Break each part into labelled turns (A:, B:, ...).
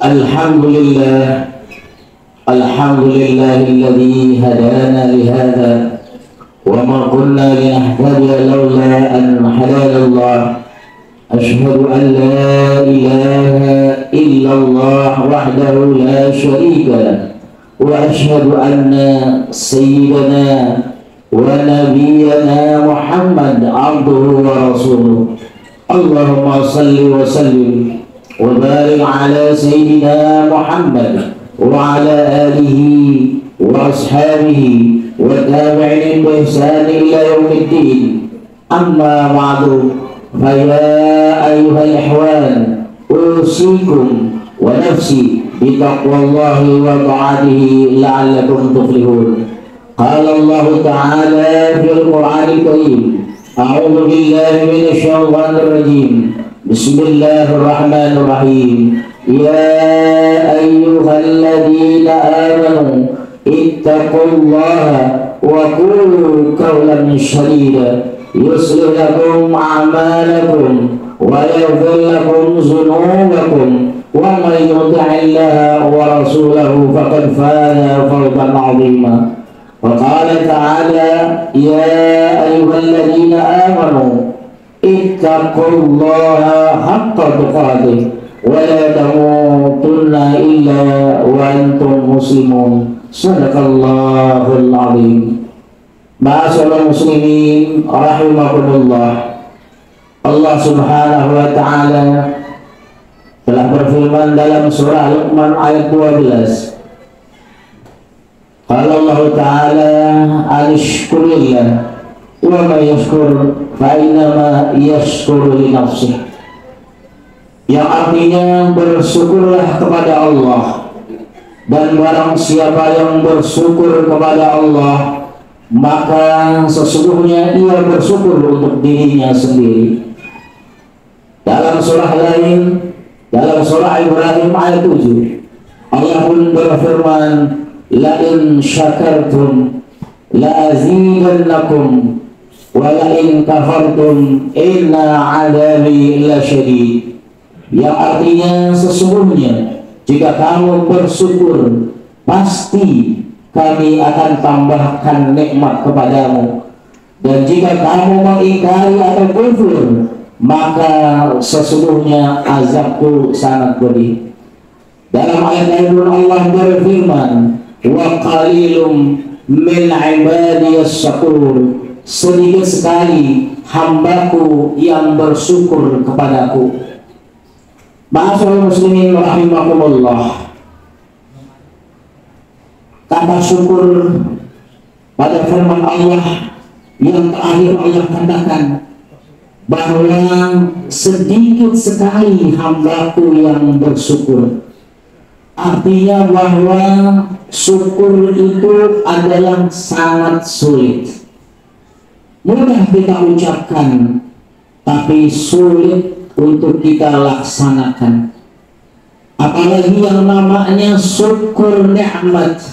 A: Alhamdulillah, alhamdulillahilladzi hadana lihada wa ma kunna linahtadiya laula an hadana. Ashhadu an la ilaha illallah wahdahu la syarika lah, wa ashhadu anna sayyidana wa nabiyyana Muhammad abduhu wa rasuluh. Allahumma salli wa sallim wa barik ala sayyidina Muhammad wa ala alihi wa ashabihi wa tabi'in bi ihsan ila yaumiddin. Amma ba'du, fa ya ayyuhal ihwan, usikum wa nafsi bi taqwallahi wa ta'atihi la'allakum tuflihun. Qala Allah ta'ala fil Qur'anil Karim, a'udzu billahi minasy syaithanir rajim. Bismillahirrahmanirrahim. Ya ayyuhalladzina amanu ittaqullaha wa qulu qawlan sadida yuslih lakum a'malakum wa yaghfir lakum dhunubakum wa may yuti'illaha wa rasulahu faqad faza fawzan 'azima. Wa qala ta'ala ya ayyuhalladzina amanu ittaqullaha haqqa tuqatih wa la tamutunna illa wa antum muslimun. Sadaqallahul azim. Ma'asyiral muslimin rahimakumullah, Allah subhanahu wa ta'ala telah berfirman dalam surah Luqman ayat 12. Qala Allah ta'ala anishkurillah wa ma yashkur fa innama yashkuru li nafsih, yang artinya bersyukurlah kepada Allah, dan barang siapa yang bersyukur kepada Allah maka sesungguhnya ia bersyukur untuk dirinya sendiri. Dalam surah lain, dalam surah Ibrahim ayat 7, Allah pun berfirman, la in syakartum la azidannakum wa la in kafartum inna adabi lasyadid, yang artinya sesungguhnya jika kamu bersyukur pasti kami akan tambahkan nikmat kepadamu, dan jika kamu mengingkari atau kufur maka sesungguhnya azabku sangat pedih. Dalam ayat lain Allah berfirman, wa qalilum min ibadiyas syakur, sedikit sekali hambaku yang bersyukur kepadaku. Ma'asyiral muslimin rahimakumullah, kata syukur pada firman Allah yang terakhir Allah katakan bahwa sedikit sekali hambaku yang bersyukur. Artinya bahwa syukur itu adalah sangat sulit. Mudah kita ucapkan, tapi sulit untuk kita laksanakan. Apalagi yang namanya syukur nikmat.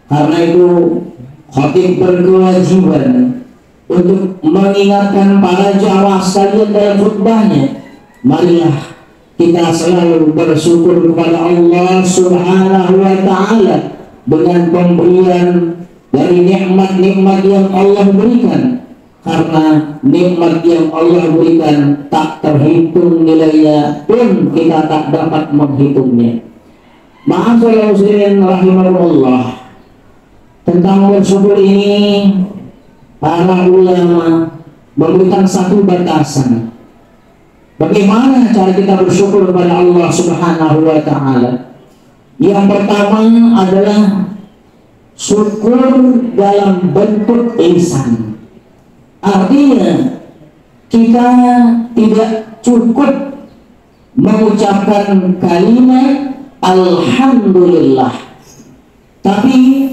A: Karena itu khatib berkewajiban untuk mengingatkan para jamaah sekalian dalam khutbahnya, marilah kita selalu bersyukur kepada Allah subhanahu wa ta'ala dengan pemberian dari nikmat-nikmat yang Allah berikan. Karena nikmat yang Allah berikan tak terhitung nilainya, pun kita tak dapat menghitungnya. Ma'asyiral muslimin rahimakumullah, tentang bersyukur ini para ulama memberikan satu batasan. Bagaimana cara kita bersyukur kepada Allah subhanahu wa ta'ala? Yang pertama adalah syukur dalam bentuk lisan. Artinya kita tidak cukup mengucapkan kalimat alhamdulillah, tapi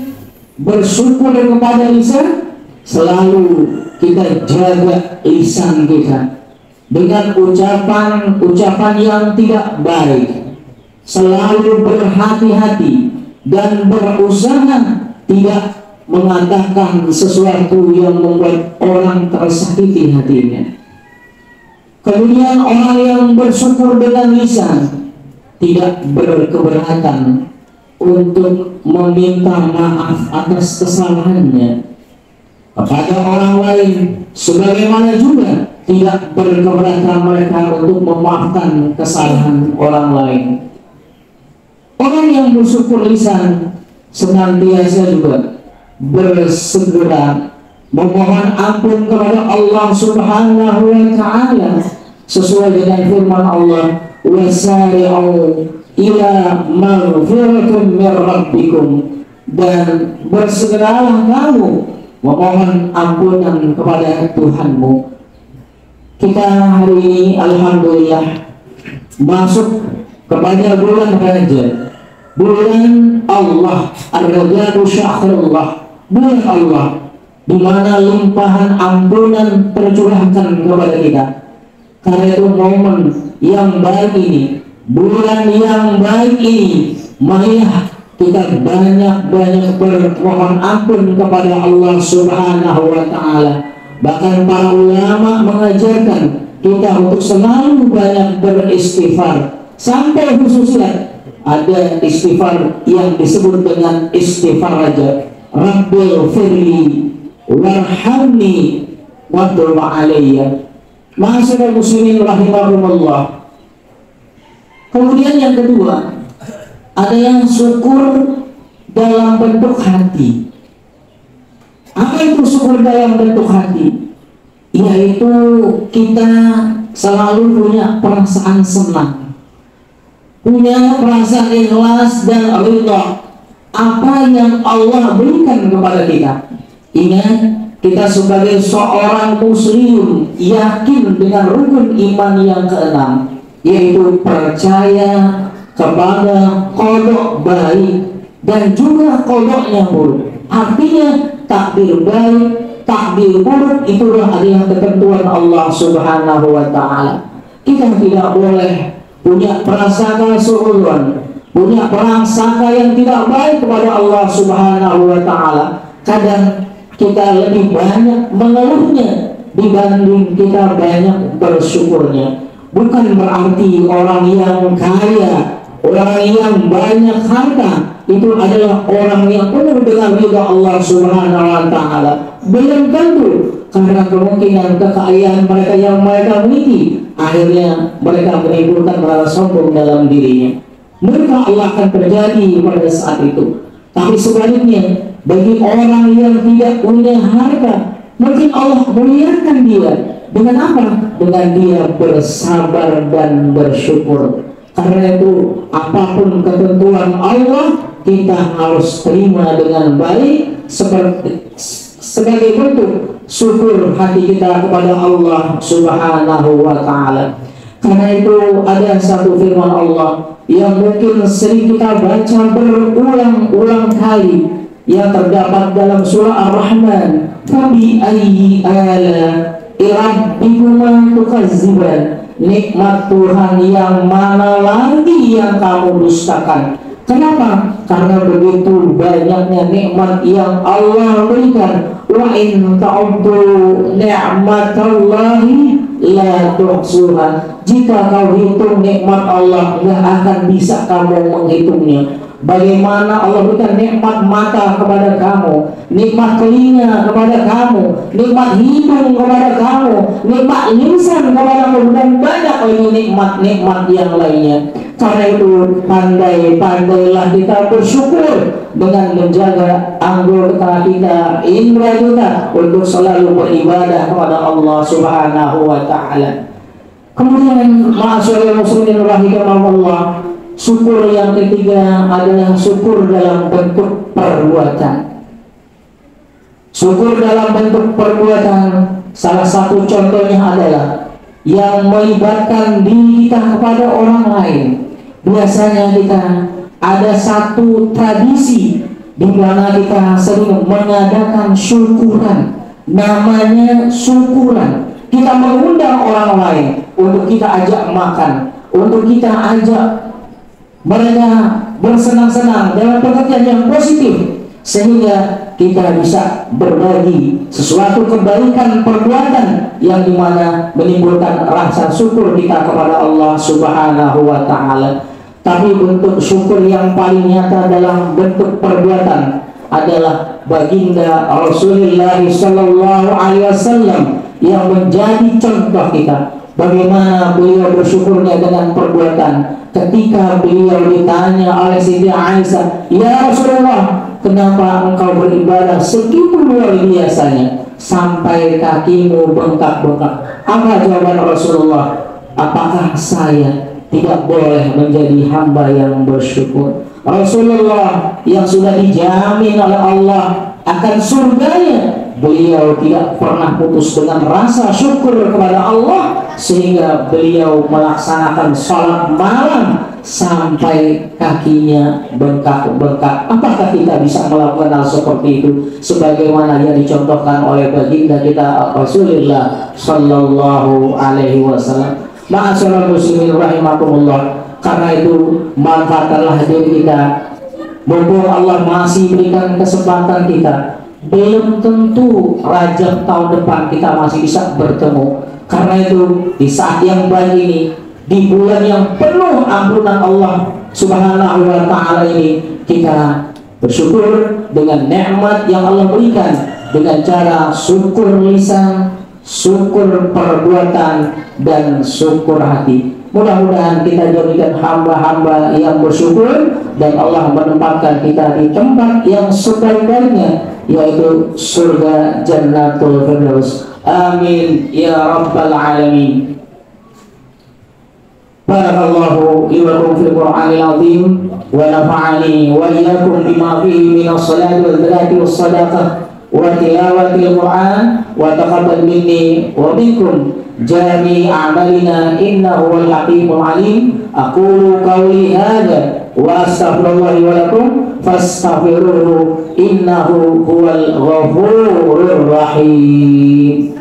A: bersyukur kepada lisan. Selalu kita jaga lisan kita dengan ucapan yang tidak baik. Selalu berhati-hati dan berusaha tidak mengatakan sesuatu yang membuat orang tersakiti hatinya. Kemudian orang yang bersyukur dengan lisan tidak berkeberatan untuk meminta maaf atas kesalahannya kepada orang lain, sebagaimana juga tidak berkeberatan mereka untuk memaafkan kesalahan orang lain. Orang yang bersyukur lisan senantiasa juga bersegera memohon ampun kepada Allah Subhanahu wa Ta'ala sesuai dengan firman Allah, wasari'u ila maghfiratin min rabbikum, dan bersegeralah kamu memohon ampunan kepada Tuhanmu. Kita hari ini alhamdulillah masuk kepada bulan Rajab, bulan Allah, Ar-Rajab Syahrullah, bulan Allah, di mana limpahan ampunan tercurahkan kepada kita. Karena itu momen yang baik ini, bulan yang baik ini, marilah kita banyak-banyak bermohon ampun kepada Allah Subhanahu wa Ta'ala. Bahkan para ulama mengajarkan kita untuk selalu banyak beristighfar, sampai khususnya ada istighfar yang disebut dengan istighfar Rajab, Rabbil firli warhamni wa tub alayya. Ma'asyiral muslimin rahimahumullah. Kemudian yang kedua, ada yang syukur dalam bentuk hati. Apa itu syukur dalam bentuk hati? Yaitu kita selalu punya perasaan senang, punya perasaan ikhlas dan ridha apa yang Allah berikan kepada kita. Ingat, kita sebagai seorang muslim yakin dengan rukun iman yang keenam, yaitu percaya kepada qada baik dan juga qadanya buruk. Artinya takdir baik, takdir buruk itulah adalah ketentuan Allah Subhanahu wa Ta'ala. Kita tidak boleh punya prasangka suudzon, punya prasangka yang tidak baik kepada Allah Subhanahu wa Ta'ala. Kadang kita lebih banyak mengeluhnya dibanding kita banyak bersyukurnya. Bukan berarti orang yang kaya, orang yang banyak harta itu adalah orang yang penuh dengan ridha Allah Subhanahu wa Ta'ala. Belum tentu, karena kemungkinan kekayaan mereka yang mereka miliki akhirnya mereka menimbulkan rasa sombong dalam dirinya. Mereka Allah akan terjadi pada saat itu. Tapi sebaliknya, bagi orang yang tidak punya harta, mungkin Allah muliakan dia dengan apa? Dengan dia bersabar dan bersyukur. Karena itu apapun ketentuan Allah, kita harus terima dengan baik sebagai bentuk syukur hati kita kepada Allah Subhanahu wa Ta'ala. Karena itu ada satu firman Allah yang mungkin sering kita baca berulang-ulang kali, yang terdapat dalam surah Ar-Rahman, fabi ayyi ala rabbikuma tukazziban, nikmat Tuhan yang mana lagi yang kamu dustakan. Kenapa? Karena begitu banyaknya nikmat yang Allah berikan. Wa in ta'uddu ni'matallahi la tuhsuha. Jika kau hitung nikmat Allah, nggak akan bisa kamu menghitungnya. Bagaimana Allah berikan nikmat mata kepada kamu, nikmat telinga kepada kamu, nikmat hidung kepada kamu, nikmat lisan kepada kamu, dan banyak lagi nikmat-nikmat yang lainnya. Karena itu pandai-pandailah kita bersyukur dengan menjaga anggota kita, indera kita untuk selalu beribadah kepada Allah Subhanahu wa Ta'ala. Kemudian ma'asyiral muslimin rahimahumullah, syukur yang ketiga adalah syukur dalam bentuk perbuatan. Syukur dalam bentuk perbuatan, salah satu contohnya adalah yang melibatkan diri kita kepada orang lain. Biasanya kita ada satu tradisi di mana kita sering mengadakan syukuran, namanya syukuran. Kita mengundang orang lain untuk kita ajak makan, untuk kita ajak mereka bersenang-senang dalam pengertian yang positif, sehingga kita bisa berbagi sesuatu kebaikan perbuatan yang dimana menimbulkan rasa syukur kita kepada Allah Subhanahu wa Ta'ala. Tapi bentuk syukur yang paling nyata dalam bentuk perbuatan adalah baginda Rasulullah Sallallahu Alaihi Wasallam yang menjadi contoh kita. Bagaimana beliau bersyukurnya dengan perbuatan ketika beliau ditanya oleh Siti Aisyah, "Ya Rasulullah, kenapa engkau beribadah segitu luar biasanya sampai kakimu bengkak-bengkak?" Apa jawaban Rasulullah? "Apakah saya tidak boleh menjadi hamba yang bersyukur?" Rasulullah yang sudah dijamin oleh Allah akan surganya, beliau tidak pernah putus dengan rasa syukur kepada Allah, sehingga beliau melaksanakan sholat malam sampai kakinya bengkak-bengkak. Apakah kita bisa melakukan hal seperti itu sebagaimana yang dicontohkan oleh baginda kita Rasulullah Sallallahu Alaihi Wasallam? Ma'asyiral muslimin rahimakumullah. Karena itu manfaatkanlah diri kita. Mumpung Allah masih berikan kesempatan kita, belum tentu Rajab tahun depan kita masih bisa bertemu. Karena itu di saat yang baik ini, di bulan yang penuh ampunan Allah Subhanahu wa Ta'ala ini, kita bersyukur dengan nikmat yang Allah berikan dengan cara syukur lisan, syukur perbuatan, dan syukur hati. Mudah-mudahan kita jadikan hamba-hamba yang bersyukur dan Allah menempatkan kita di tempat yang sebaik-baiknya, yaitu surga Jannatul Firdaus. Amin ya rabbal alamin. Barakallahu li wa lakum fil Qur'anil azim wa nafa'ani wa iyyakum bima fihi minas salati wal zakati was sadaqah wa tilawatil Qur'an wa taqabbal minni wa minkum jami' a'malina innahu wal hakimul alim. Aqulu qawli hadza wa astaghfirullah wa lakum fastaghfiruhu innahu huwal ghafurur rahim.